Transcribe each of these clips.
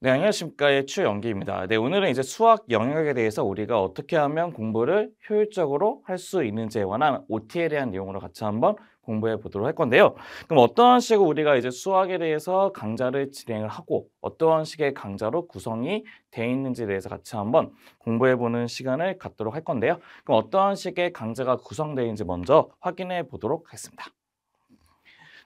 네, 안녕하십니까. 추영기입니다. 네, 오늘은 이제 수학 영역에 대해서 우리가 어떻게 하면 공부를 효율적으로 할 수 있는지에 관한 OT에 대한 내용으로 같이 한번 공부해 보도록 할 건데요. 그럼 어떠한 식으로 우리가 이제 수학에 대해서 강좌를 진행을 하고 어떠한 식의 강좌로 구성이 되어 있는지에 대해서 같이 한번 공부해 보는 시간을 갖도록 할 건데요. 그럼 어떠한 식의 강좌가 구성되어 있는지 먼저 확인해 보도록 하겠습니다.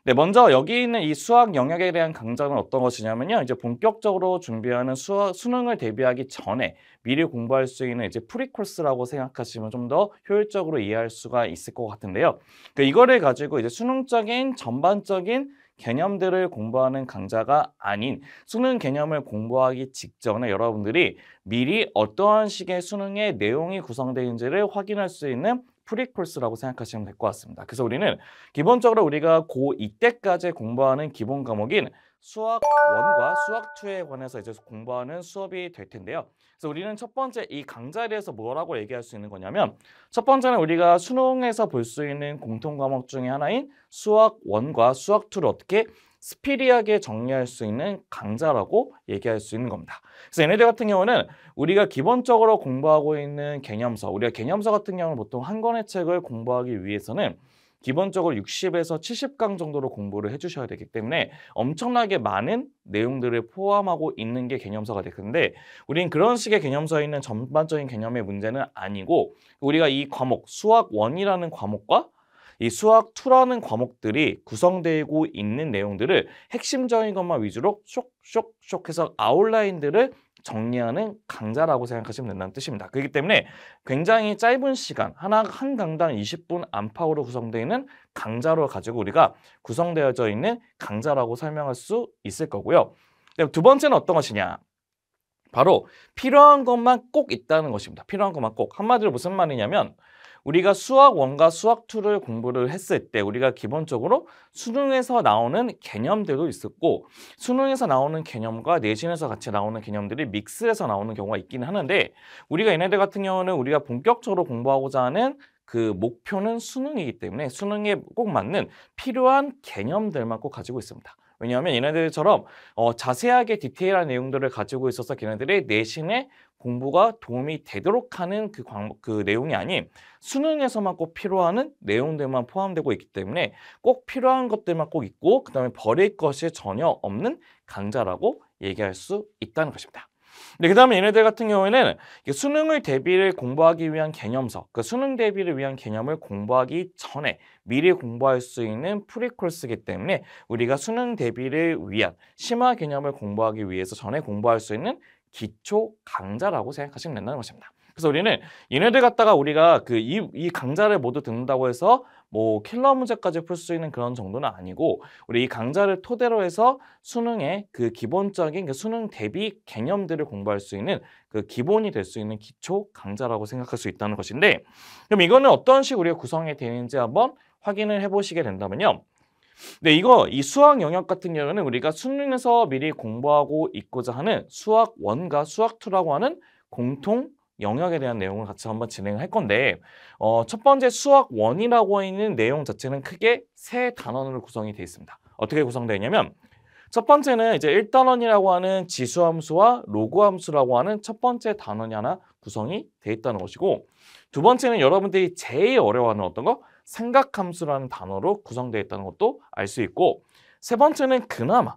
네, 먼저 여기 있는 이 수학 영역에 대한 강좌는 어떤 것이냐면요. 이제 본격적으로 준비하는 수능을 대비하기 전에 미리 공부할 수 있는 이제 프리코스라고 생각하시면 좀 더 효율적으로 이해할 수가 있을 것 같은데요. 이거를 가지고 이제 수능적인 전반적인 개념들을 공부하는 강좌가 아닌 수능 개념을 공부하기 직전에 여러분들이 미리 어떠한 식의 수능의 내용이 구성되는지를 확인할 수 있는 프리코스라고 생각하시면 될 것 같습니다. 그래서 우리는 기본적으로 우리가 고2 때까지 공부하는 기본 과목인 수학 1과 수학 2에 관해서 이제 공부하는 수업이 될 텐데요. 그래서 우리는 첫 번째 이 강좌에 대해서 뭐라고 얘기할 수 있는 거냐면 첫 번째는 우리가 수능에서 볼 수 있는 공통 과목 중에 하나인 수학 1과 수학 2를 어떻게 스피디하게 정리할 수 있는 강좌라고 얘기할 수 있는 겁니다. 그래서 얘네들 같은 경우는 우리가 기본적으로 공부하고 있는 개념서, 우리가 개념서 같은 경우는 보통 한 권의 책을 공부하기 위해서는 기본적으로 60에서 70강 정도로 공부를 해주셔야 되기 때문에 엄청나게 많은 내용들을 포함하고 있는 게 개념서가 될 텐데 우린 그런 식의 개념서에 있는 전반적인 개념의 문제는 아니고 우리가 이 과목 수학 1이라는 과목과 이 수학 2라는 과목들이 구성되고 있는 내용들을 핵심적인 것만 위주로 쇽쇽쇽 해서 아웃라인들을 정리하는 강좌라고 생각하시면 된다는 뜻입니다. 그렇기 때문에 굉장히 짧은 시간, 한 강당 20분 안팎으로 구성되어 있는 강좌로 가지고 우리가 구성되어져 있는 강좌라고 설명할 수 있을 거고요. 두 번째는 어떤 것이냐? 바로 필요한 것만 꼭 있다는 것입니다. 필요한 것만 꼭. 한마디로 무슨 말이냐면 우리가 수학 1과 수학 2를 공부를 했을 때 우리가 기본적으로 수능에서 나오는 개념들도 있었고 수능에서 나오는 개념과 내신에서 같이 나오는 개념들이 믹스해서 나오는 경우가 있기는 하는데 우리가 얘네들 같은 경우는 우리가 본격적으로 공부하고자 하는 그 목표는 수능이기 때문에 수능에 꼭 맞는 필요한 개념들만 꼭 가지고 있습니다. 왜냐하면 얘네들처럼 자세하게 디테일한 내용들을 가지고 있어서 걔네들의 내신에 공부가 도움이 되도록 하는 그 내용이 아닌 수능에서만 꼭 필요한 내용들만 포함되고 있기 때문에 꼭 필요한 것들만 꼭 있고 그다음에 버릴 것이 전혀 없는 강좌라고 얘기할 수 있다는 것입니다. 네, 그다음에 얘네들 같은 경우에는 수능을 대비를 공부하기 위한 개념서, 그 수능 대비를 위한 개념을 공부하기 전에 미리 공부할 수 있는 프리코스이기 때문에 우리가 수능 대비를 위한 심화 개념을 공부하기 위해서 전에 공부할 수 있는 기초 강좌라고 생각하시면 된다는 것입니다. 그래서 우리는 얘네들 갖다가 우리가 이 강좌를 모두 듣는다고 해서 뭐 킬러 문제까지 풀 수 있는 그런 정도는 아니고 우리 이 강좌를 토대로 해서 수능의 그 기본적인 그 수능 대비 개념들을 공부할 수 있는 그 기본이 될 수 있는 기초 강좌라고 생각할 수 있다는 것인데 그럼 이거는 어떤 식으로 우리가 구성이 되는지 한번 확인을 해보시게 된다면요. 네, 이 수학 영역 같은 경우는 우리가 수능에서 미리 공부하고 있고자 하는 수학 1과 수학 2라고 하는 공통 영역에 대한 내용을 같이 한번 진행을 할 건데 첫 번째 수학 1이라고 있는 내용 자체는 크게 세 단원으로 구성이 되어 있습니다. 어떻게 구성되어 있냐면 첫 번째는 이제 1단원이라고 하는 지수함수와 로그함수라고 하는 첫 번째 단원이 하나 구성이 되어 있다는 것이고 두 번째는 여러분들이 제일 어려워하는 어떤 거? 삼각함수라는 단어로 구성되어 있다는 것도 알 수 있고 세 번째는 그나마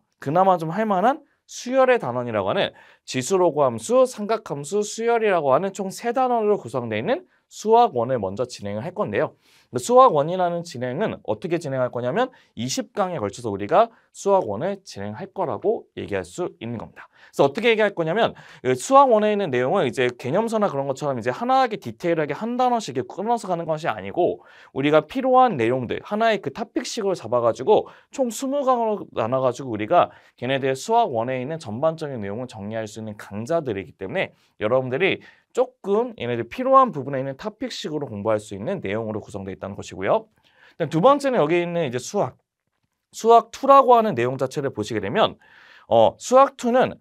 좀 할 만한 수열의 단원이라고 하는 지수로그함수, 삼각함수, 수열이라고 하는 총 세 단원으로 구성되어 있는 수학 1을 먼저 진행을 할 건데요. 수학 1이라는 진행은 어떻게 진행할 거냐면 20강에 걸쳐서 우리가 수학 1을 진행할 거라고 얘기할 수 있는 겁니다. 그래서 어떻게 얘기할 거냐면 수학 1에 있는 내용은 이제 개념서나 그런 것처럼 이제 하나하게 디테일하게 한 단원씩 끊어서 가는 것이 아니고 우리가 필요한 내용들 하나의 그 토픽식으로 잡아가지고 총 20강으로 나눠가지고 우리가 걔네들 수학 1에 있는 전반적인 내용을 정리할 수 있는 강좌들이기 때문에 여러분들이 조금 얘네들 필요한 부분에 있는 토픽식으로 공부할 수 있는 내용으로 구성되어 있다는 것이고요. 두 번째는 여기 있는 이제 수학 2라고 하는 내용 자체를 보시게 되면 수학 2는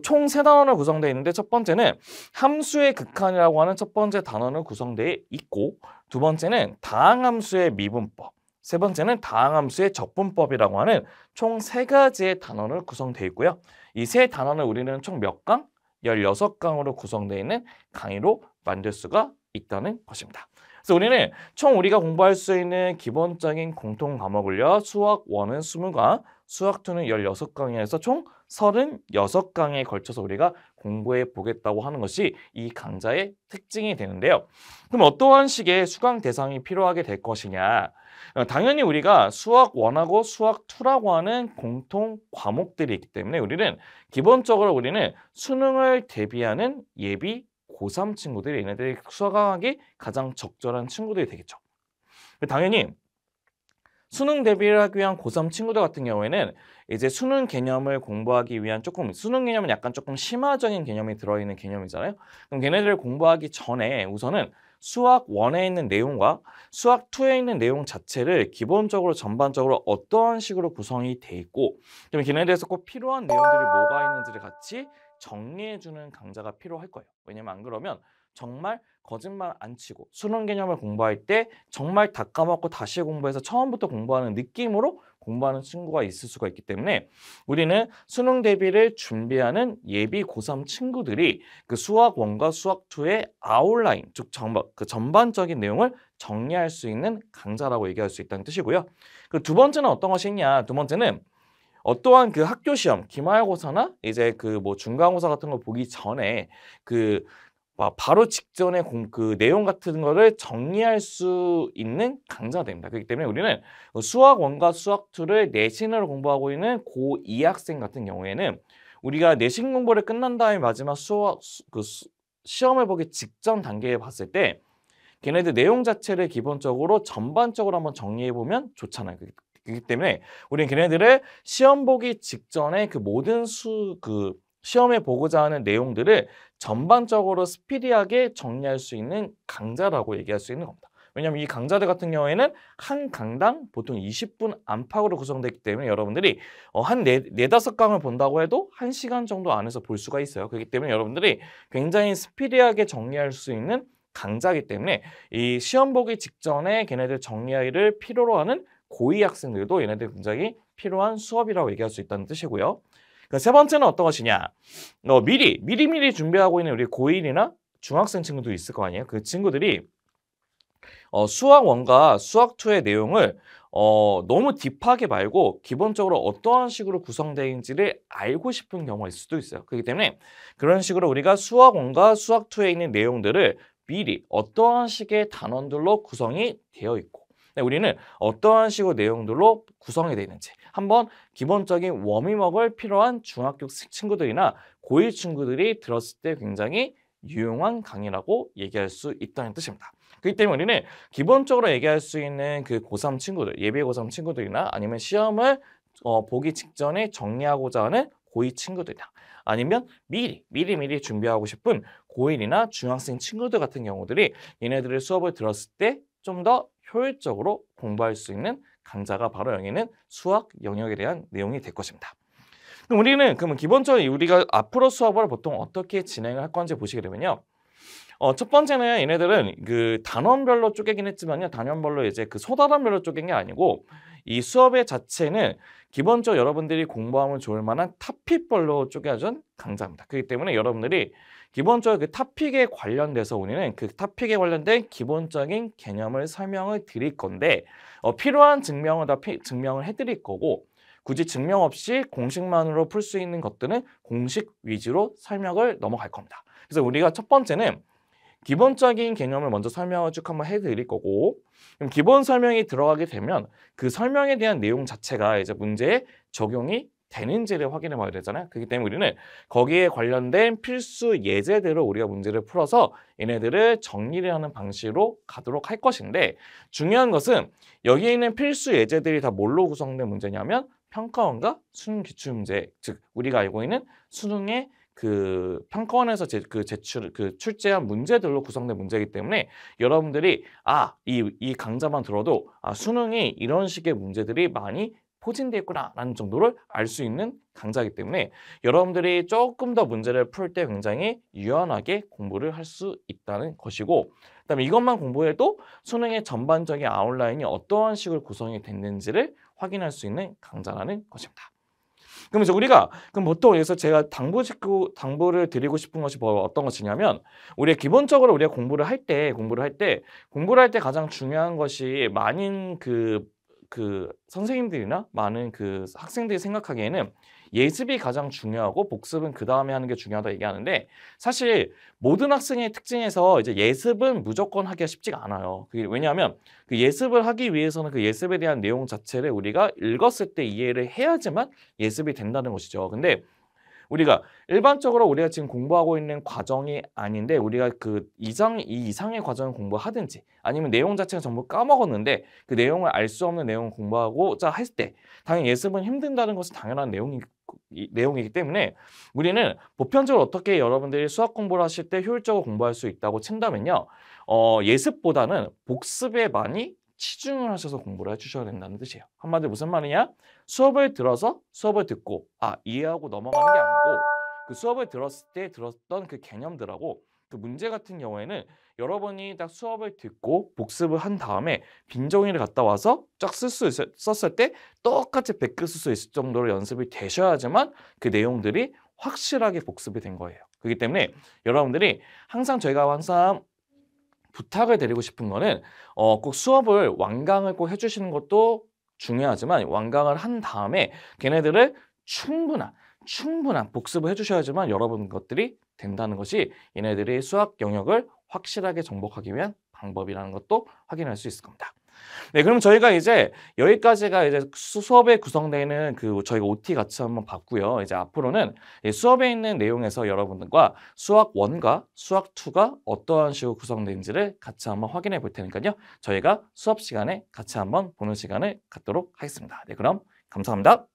총 세 단원으로 구성되어 있는데 첫 번째는 함수의 극한이라고 하는 첫 번째 단원으로 구성되어 있고 두 번째는 다항함수의 미분법 세 번째는 다항함수의 적분법이라고 하는 총 3가지의 단원을 구성되어 있고요. 이 세 단원을 우리는 총 몇 강? 16강으로 구성되어 있는 강의로 만들 수가 있다는 것입니다. 그래서 우리는 총 우리가 공부할 수 있는 기본적인 공통 과목을요. 수학 1은 20강, 수학 2는 16강에서 총 36강에 걸쳐서 우리가 공부해 보겠다고 하는 것이 이 강좌의 특징이 되는데요. 그럼 어떠한 식의 수강 대상이 필요하게 될 것이냐? 당연히 우리가 수학 1하고 수학 2라고 하는 공통 과목들이 있기 때문에 기본적으로 우리는 수능을 대비하는 예비 고3 친구들이 얘네들이 수강하기 가장 적절한 친구들이 되겠죠. 당연히 수능 대비를 하기 위한 고3 친구들 같은 경우에는 이제 수능 개념을 공부하기 위한 수능 개념은 약간 조금 심화적인 개념이 들어있는 개념이잖아요. 그럼 걔네들을 공부하기 전에 우선은 수학 1에 있는 내용과 수학 2에 있는 내용 자체를 기본적으로 전반적으로 어떠한 식으로 구성이 돼 있고 그럼 걔네들에서 꼭 필요한 내용들이 뭐가 있는지를 같이 정리해주는 강좌가 필요할 거예요. 왜냐면 안 그러면 정말 거짓말 안 치고 수능 개념을 공부할 때 정말 다 까먹고 다시 공부해서 처음부터 공부하는 느낌으로 공부하는 친구가 있을 수가 있기 때문에 우리는 수능 대비를 준비하는 예비 고3 친구들이 그 수학 1과 수학 2의 아웃라인, 즉 전반적인 내용을 정리할 수 있는 강좌라고 얘기할 수 있다는 뜻이고요. 그 두 번째는 어떤 것이 있냐? 두 번째는 어떠한 그 학교 시험, 기말고사나 이제 그 뭐 중간고사 같은 거 보기 전에 바로 직전에 그 내용 같은 거를 정리할 수 있는 강좌가 됩니다. 그렇기 때문에 우리는 수학 1과 수학 2를 내신으로 공부하고 있는 고2 학생 같은 경우에는 우리가 내신 공부를 끝난 다음에 마지막 시험을 보기 직전 단계에 봤을 때 걔네들 내용 자체를 기본적으로 전반적으로 한번 정리해보면 좋잖아요. 그렇기 때문에 우리는 걔네들을 시험 보기 직전에 그 모든 시험에 보고자 하는 내용들을 전반적으로 스피디하게 정리할 수 있는 강좌라고 얘기할 수 있는 겁니다. 왜냐하면 이 강좌들 같은 경우에는 한 강당 보통 20분 안팎으로 구성되기 때문에 여러분들이 한 4~5강을 본다고 해도 1시간 정도 안에서 볼 수가 있어요. 그렇기 때문에 여러분들이 굉장히 스피디하게 정리할 수 있는 강좌이기 때문에 이 시험 보기 직전에 걔네들 정리하기를 필요로 하는 고2 학생들도 얘네들 굉장히 필요한 수업이라고 얘기할 수 있다는 뜻이고요. 세 번째는 어떤 것이냐? 미리 준비하고 있는 우리 고1이나 중학생 친구도 있을 거 아니에요? 그 친구들이 수학 1과 수학 2의 내용을 너무 딥하게 말고 기본적으로 어떠한 식으로 구성되어 있는지를 알고 싶은 경우가 있을 수도 있어요. 그렇기 때문에 그런 식으로 우리가 수학 1과 수학 2에 있는 내용들을 미리 어떠한 식의 단원들로 구성이 되어 있고 우리는 어떠한 식으로 내용들로 구성이 되어 있는지 한번 기본적인 워밍업을 필요한 중학교 친구들이나 고1 친구들이 들었을 때 굉장히 유용한 강의라고 얘기할 수 있다는 뜻입니다. 그렇기 때문에 우리는 기본적으로 얘기할 수 있는 그 고3 친구들, 예비 고3 친구들이나 아니면 시험을 보기 직전에 정리하고자 하는 고2 친구들이나 아니면 미리 준비하고 싶은 고1이나 중학생 친구들 같은 경우들이 얘네들의 수업을 들었을 때 좀 더 효율적으로 공부할 수 있는 강좌가 바로 여기는 수학 영역에 대한 내용이 될 것입니다. 그럼 우리는 기본적으로 우리가 앞으로 수업을 보통 어떻게 진행을 할 건지 보시게 되면요. 첫 번째는 얘네들은 그 단원별로 쪼개긴 했지만요. 단원별로 이제 그 소단원별로 쪼갠 게 아니고 이 수업의 자체는 기본적으로 여러분들이 공부하면 좋을 만한 토픽별로 쪼개진 강좌입니다. 그렇기 때문에 여러분들이 기본적으로 그 토픽에 관련돼서 우리는 그 토픽에 관련된 기본적인 개념을 설명을 드릴 건데 필요한 증명은 다 증명을 해드릴 거고 굳이 증명 없이 공식만으로 풀 수 있는 것들은 공식 위주로 설명을 넘어갈 겁니다. 그래서 우리가 첫 번째는 기본적인 개념을 먼저 설명을 쭉 한번 해드릴 거고 그럼 기본 설명이 들어가게 되면 그 설명에 대한 내용 자체가 이제 문제에 적용이 되는지를 확인해 봐야 되잖아요. 그렇기 때문에 우리는 거기에 관련된 필수 예제들을 우리가 문제를 풀어서 얘네들을 정리를 하는 방식으로 가도록 할 것인데 중요한 것은 여기에 있는 필수 예제들이 다 뭘로 구성된 문제냐면 평가원과 수능 기출문제, 즉 우리가 알고 있는 수능의 그 평가원에서 출제한 문제들로 구성된 문제이기 때문에 여러분들이 이 강좌만 들어도 수능이 이런 식의 문제들이 많이 포진되어 있구나라는 정도를 알 수 있는 강좌이기 때문에 여러분들이 조금 더 문제를 풀 때 굉장히 유연하게 공부를 할 수 있다는 것이고 그다음에 이것만 공부해도 수능의 전반적인 아웃라인이 어떠한 식으로 구성이 됐는지를 확인할 수 있는 강좌라는 것입니다. 그럼 이제 우리가 그럼 보통 여기서 제가 당부를 드리고 싶은 것이 어떤 것이냐면 우리가 기본적으로 우리가 공부를 할 때 가장 중요한 것이 많은 그 선생님들이나 많은 그 학생들이 생각하기에는 예습이 가장 중요하고 복습은 그 다음에 하는 게 중요하다 얘기하는데 사실 모든 학생의 특징에서 이제 예습은 무조건 하기가 쉽지가 않아요. 그게 왜냐하면 그 예습을 하기 위해서는 그 예습에 대한 내용 자체를 우리가 읽었을 때 이해를 해야지만 예습이 된다는 것이죠. 근데 우리가 일반적으로 우리가 지금 공부하고 있는 과정이 아닌데 우리가 이 이상의 과정을 공부하든지 아니면 내용 자체가 전부 까먹었는데 그 내용을 알 수 없는 내용을 공부하고자 했을 때 당연히 예습은 힘든다는 것은 당연한 내용이기 때문에 우리는 보편적으로 어떻게 여러분들이 수학 공부를 하실 때 효율적으로 공부할 수 있다고 친다면요. 예습보다는 복습에 많이 치중을 하셔서 공부를 해주셔야 된다는 뜻이에요. 한마디로 무슨 말이냐? 수업을 들어서 수업을 듣고 이해하고 넘어가는 게 아니고 그 수업을 들었을 때 들었던 그 개념들하고 그 문제 같은 경우에는 여러분이 딱 수업을 듣고 복습을 한 다음에 빈종이를 갖다 와서 쫙 썼을 때 똑같이 100개 쓸 수 있을 정도로 연습이 되셔야지만 그 내용들이 확실하게 복습이 된 거예요. 그렇기 때문에 여러분들이 저희가 항상 부탁을 드리고 싶은 거는 꼭 수업을 완강을 꼭 해주시는 것도 중요하지만 완강을 한 다음에 걔네들을 충분한 복습을 해주셔야지만 여러분 것들이 된다는 것이 얘네들이 수학 영역을 확실하게 정복하기 위한 방법이라는 것도 확인할 수 있을 겁니다. 네, 그럼 저희가 이제 여기까지가 이제 수업에 구성되는 저희가 OT 같이 한번 봤고요. 이제 앞으로는 수업에 있는 내용에서 여러분들과 수학 1과 수학 2가 어떠한 식으로 구성되는지를 같이 한번 확인해 볼 테니까요. 저희가 수업 시간에 같이 한번 보는 시간을 갖도록 하겠습니다. 네, 그럼 감사합니다.